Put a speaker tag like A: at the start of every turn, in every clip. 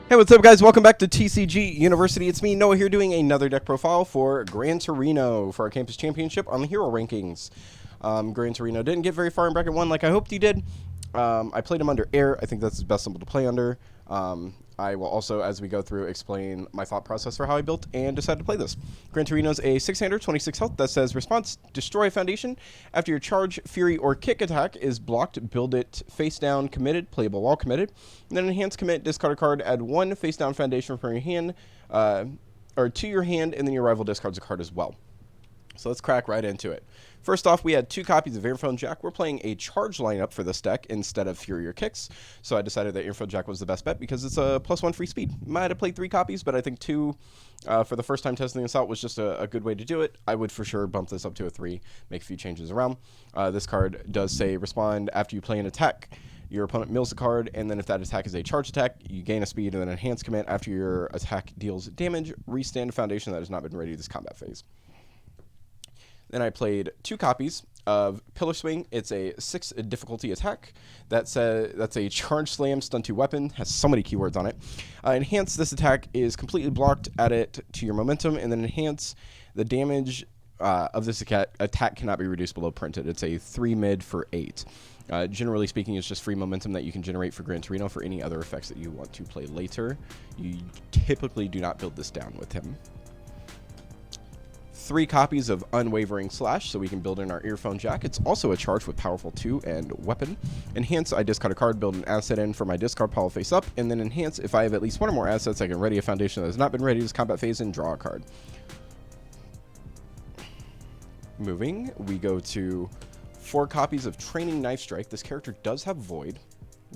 A: Hey, what's up, guys? Welcome back to TCG University. It's me, Noah, here doing another deck profile for Gran Torino for our campus championship on the hero rankings. Gran Torino didn't get very far in bracket 1 like I hoped he did. I played him under air. I think that's his best symbol to play under. I will also, as we go through, explain my thought process for how I built and decided to play this. Gran Torino's a 6-hander, 26 health that says response, destroy a foundation. After your charge, fury, or kick attack is blocked, build it face down, committed, playable while committed. And then enhance, commit, discard a card, add 1 face down foundation from your hand, or to your hand, and then your rival discards a card as well. So let's crack right into it. First off, we had 2 copies of Earphone Jack. We're playing a charge lineup for this deck instead of Fury or Kicks. So I decided that Earphone Jack was the best bet because it's a +1 free speed. Might have played 3 copies, but I think 2 for the first time testing this out was just a good way to do it. I would for sure bump this up to a 3, make a few changes around. This card does say respond after you play an attack. Your opponent mills a card, and then if that attack is a charge attack, you gain a speed and then enhance commit after your attack deals damage. Restand a foundation that has not been ready this combat phase. Then I played 2 copies of Pillar Swing. It's a 6 difficulty attack. That's a charge slam stun 2 weapon. Has so many keywords on it. Enhance, this attack is completely blocked. Add it to your momentum, and then enhance the damage of this attack cannot be reduced below printed. It's a 3 mid for 8. Generally speaking, it's just free momentum that you can generate for Gran Torino for any other effects that you want to play later. You typically do not build this down with him. 3 copies of Unwavering Slash, so we can build in our Earphone Jack. It's also a charge with Powerful 2 and Weapon. Enhance, I discard a card, build an asset in for my discard pile face up, and then enhance, if I have at least 1 or more assets, I can ready a foundation that has not been ready this combat phase and draw a card. Moving, we go to 4 copies of Training Knife Strike. This character does have Void.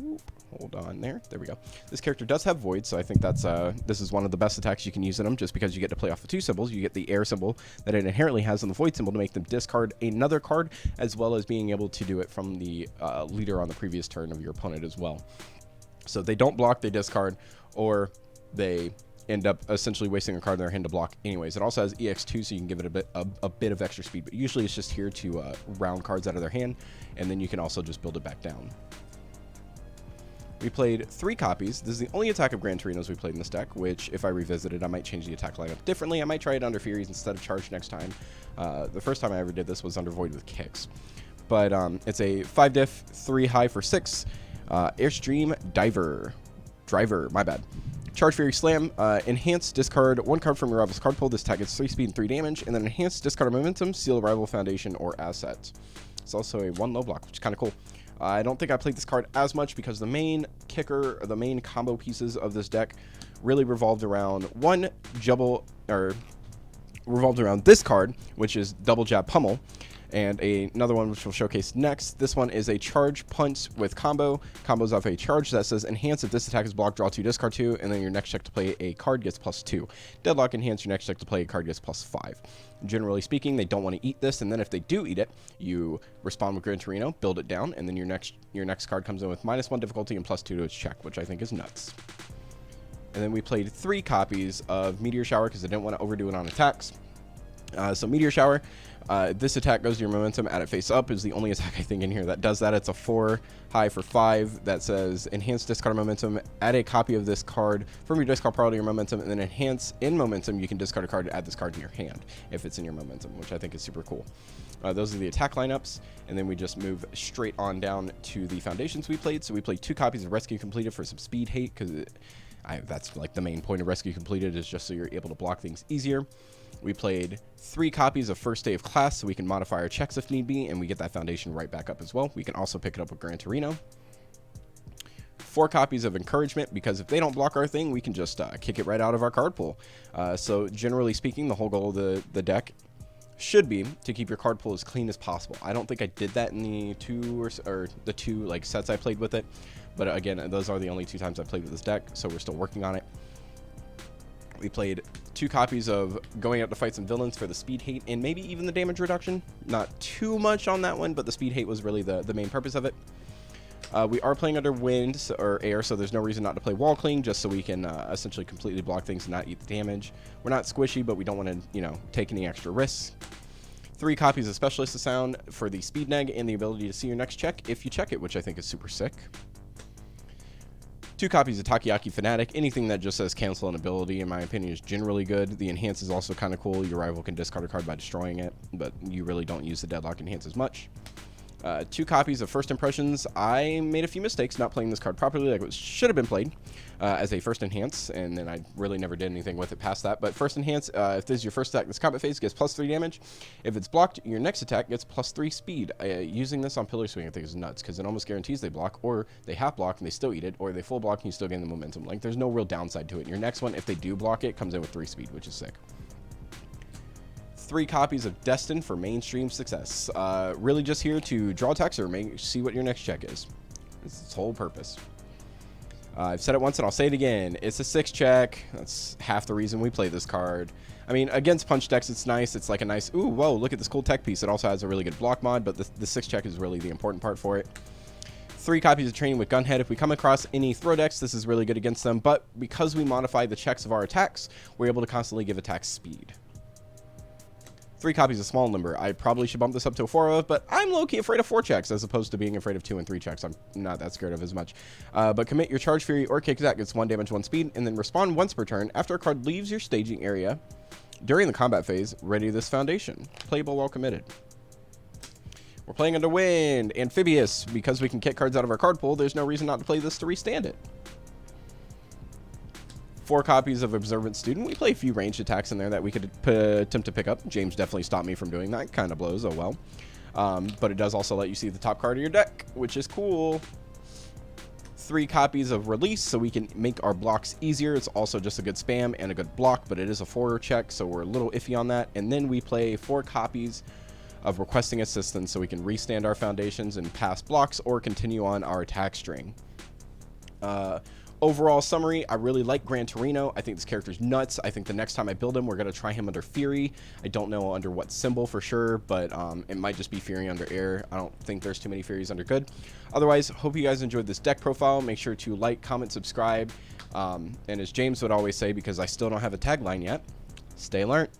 A: Oop, hold on there. There we go. This character does have Void, so I think that's this is one of the best attacks you can use in them, just because you get to play off the 2 symbols. You get the air symbol that it inherently has on the Void symbol to make them discard another card, as well as being able to do it from the leader on the previous turn of your opponent as well. So they don't block, they discard, or they end up essentially wasting a card in their hand to block anyways. It also has EX2, so you can give it a bit of extra speed, but usually it's just here to round cards out of their hand, and then you can also just build it back down. We played 3 copies. This is the only attack of Gran Torino's we played in this deck, which if I revisited, I might change the attack lineup differently. I might try it under Furies instead of Charge next time. The first time I ever did this was under Void with Kicks. But it's a 5 diff, 3 high for 6. Airstream Driver, my bad. Charge Fury Slam, enhance, discard 1 card from your rival's card pool. This attack gets 3 speed and 3 damage, and then enhance, discard a momentum, seal a rival foundation or asset. It's also a 1 low block, which is kind of cool. I don't think I played this card as much because the main kicker, or the main combo pieces of this deck really revolved around revolved around this card, which is Double Jab Pummel, and another one which we'll showcase next. This one is a charge punch with combos off a charge that says enhance, if this attack is blocked, draw 2, discard 2, and then your next check to play a card gets +2. Deadlock, enhance, your next check to play a card gets +5. Generally speaking, they don't want to eat this, and then if they do eat it, you respond with Gran Torino, build it down, and then your next card comes in with -1 difficulty and +2 to its check, which I think is nuts. And then we played 3 copies of Meteor Shower because I didn't want to overdo it on attacks. So Meteor Shower, this attack goes to your momentum, add it face up, is the only attack I think in here that does that. It's a 4 high for 5 that says enhance, discard momentum, add a copy of this card from your discard pile to your momentum, and then enhance in momentum, you can discard a card to add this card to your hand if it's in your momentum, which I think is super cool. Those are the attack lineups, and then we just move straight on down to the foundations we played. So we played 2 copies of Rescue Completed for some speed hate, because that's like the main point of Rescue Completed, is just so you're able to block things easier. We played 3 copies of First Day of Class, so we can modify our checks if need be, and we get that foundation right back up as well. We can also pick it up with Gran Torino. 4 copies of Encouragement, because if they don't block our thing, we can just kick it right out of our card pool. So generally speaking, the whole goal of the deck should be to keep your card pool as clean as possible. I don't think I did that in the 2 or the 2 like sets I played with it, but again, those are the only 2 times I played with this deck, so we're still working on it. We played 2 copies of Going Out to Fight Some Villains for the speed hate and maybe even the damage reduction. Not too much on that one, but the speed hate was really the main purpose of it. We are playing under wind or air, so there's no reason not to play Wall Cling, just so we can essentially completely block things and not eat the damage. We're not squishy, but we don't want to, take any extra risks. 3 copies of Specialist of Sound for the speed neg and the ability to see your next check if you check it, which I think is super sick. 2 copies of Takoyaki Fanatic. Anything that just says cancel an ability, in my opinion, is generally good. The enhance is also kind of cool. Your rival can discard a card by destroying it, but you really don't use the deadlock enhance as much. 2 copies of First Impressions. I made a few mistakes not playing this card properly, like it should have been played as a First Enhance, and then I really never did anything with it past that. But First Enhance, if this is your first attack this combat phase, gets +3 damage. If it's blocked, your next attack gets +3 speed. Using this on Pillar Swing, I think is nuts, because it almost guarantees they block, or they half block and they still eat it, or they full block and you still gain the momentum. Like, there's no real downside to it. Your next one, if they do block it, comes in with 3 speed, which is sick. 3 copies of Destin for mainstream success. Really just here to draw attacks or see what your next check is. It's its whole purpose. I've said it once and I'll say it again. It's a 6 check. That's half the reason we play this card. I mean, against punch decks, it's nice. It's like a nice, ooh, whoa, look at this cool tech piece. It also has a really good block mod, but the 6 check is really the important part for it. 3 copies of Training with Gunhead. If we come across any throw decks, this is really good against them, but because we modify the checks of our attacks, we're able to constantly give attacks speed. 3 copies of Small Limber. I probably should bump this up to a 4 of, but I'm low-key afraid of 4 checks as opposed to being afraid of 2 and 3 checks. I'm not that scared of as much. But commit your Charge Fury or Kick Attack gets 1 damage, 1 speed, and then respond once per turn after a card leaves your staging area during the combat phase. Ready this foundation. Playable while committed. We're playing under Wind. Amphibious. Because we can kick cards out of our card pool, there's no reason not to play this to restand it. 4 copies of Observant Student. We play a few ranged attacks in there that we could attempt to pick up. James definitely stopped me from doing that. Kind of blows, oh well. But it does also let you see the top card of your deck, which is cool. 3 copies of Release, so we can make our blocks easier. It's also just a good spam and a good block, but it is a 4 check, so we're a little iffy on that. And then we play 4 copies of Requesting Assistance, so we can restand our foundations and pass blocks or continue on our attack string. Overall summary, I really like Gran Torino. I think this character's nuts. I think the next time I build him, we're going to try him under Fury. I don't know under what symbol for sure, but it might just be Fury under Air. I don't think there's too many Furies under Good. Otherwise, hope you guys enjoyed this deck profile. Make sure to like, comment, subscribe. And as James would always say, because I still don't have a tagline yet, stay learnt.